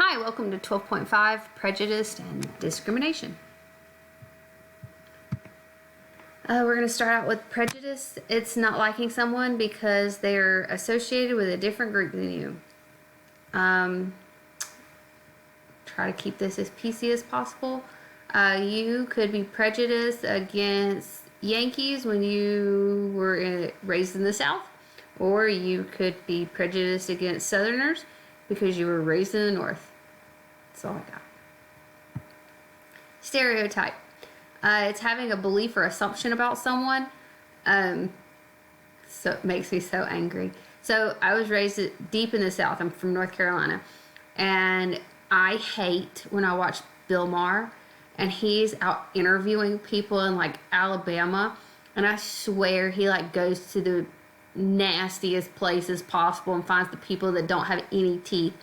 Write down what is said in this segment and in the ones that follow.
Hi, welcome to 12.5, Prejudice and Discrimination. We're going to start out with prejudice. It's not liking someone because they're associated with a different group than you. Try to keep this as PC as possible. You could be prejudiced against Yankees when you were raised in the South, or you could be prejudiced against Southerners because you were raised in the North. That's all I got. Stereotype. It's having a belief or assumption about someone. So it makes me so angry. So I was raised deep in the South. I'm from North Carolina. And I hate when I watch Bill Maher and he's out interviewing people in like Alabama. And I swear he like goes to the nastiest places possible and finds the people that don't have any teeth.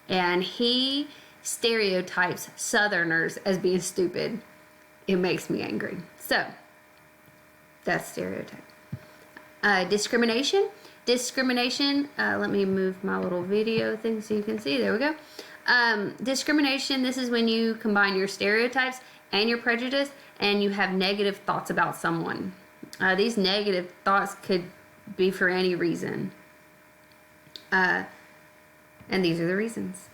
And he stereotypes Southerners as being stupid. It makes me angry. So, that's stereotype. Discrimination. Discrimination, let me move my little video thing so you can see. There we go. Discrimination, this is when you combine your stereotypes and your prejudice and you have negative thoughts about someone. These negative thoughts could be for any reason. And these are the reasons.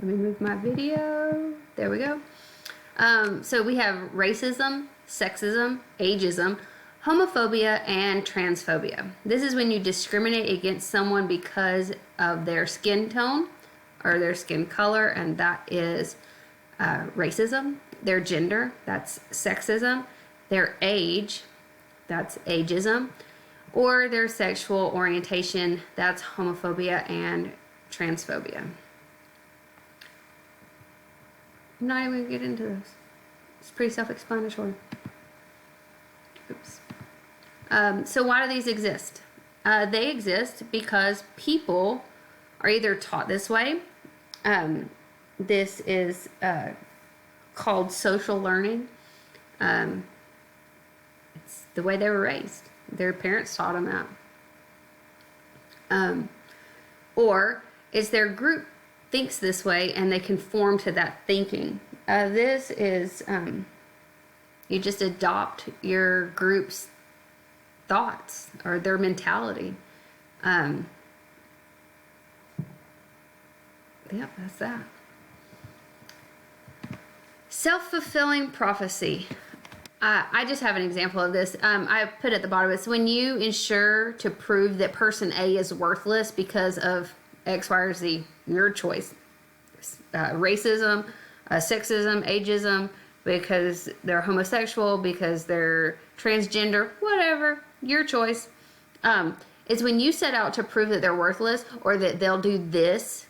Let me move my video. There we go. So we have racism, sexism, ageism, homophobia, and transphobia. This is when you discriminate against someone because of their skin tone or their skin color, and that is racism. Their gender, that's sexism. Their age, that's ageism. Or their sexual orientation, that's homophobia and transphobia. I'm not even going to get into those. It's pretty self-explanatory. Oops. So why do these exist? They exist because people are either taught this way. This is called social learning. It's the way they were raised. Their parents taught them that. Or it's their group thinks this way and they conform to that thinking. This is you just adopt your group's thoughts or their mentality. Yep, that's that. Self-fulfilling prophecy. I just have an example of this. I put at the bottom, it's when you ensure to prove that person A is worthless because of X, Y, or Z, your choice. Racism, sexism, ageism, because they're homosexual, because they're transgender, whatever, your choice. Is when you set out to prove that they're worthless or that they'll do this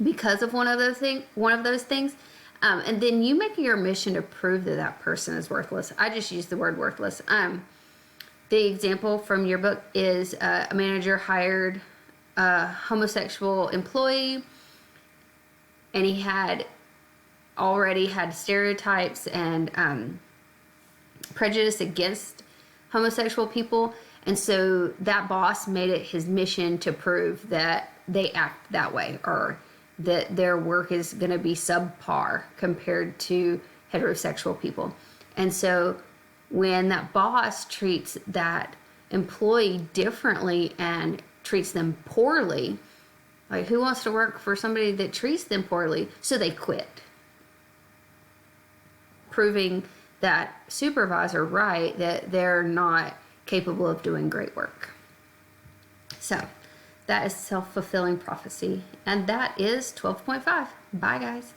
because of one of those things, and then you make your mission to prove that that person is worthless. I just use the word worthless. The example from your book is a manager hired a homosexual employee, and he had already had stereotypes and prejudice against homosexual people, and so that boss made it his mission to prove that they act that way or that their work is going to be subpar compared to heterosexual people. And so when that boss treats that employee differently and treats them poorly, like who wants to work for somebody that treats them poorly? So they quit, proving that supervisor right that they're not capable of doing great work. So that is self-fulfilling prophecy, and that is 12.5. Bye guys.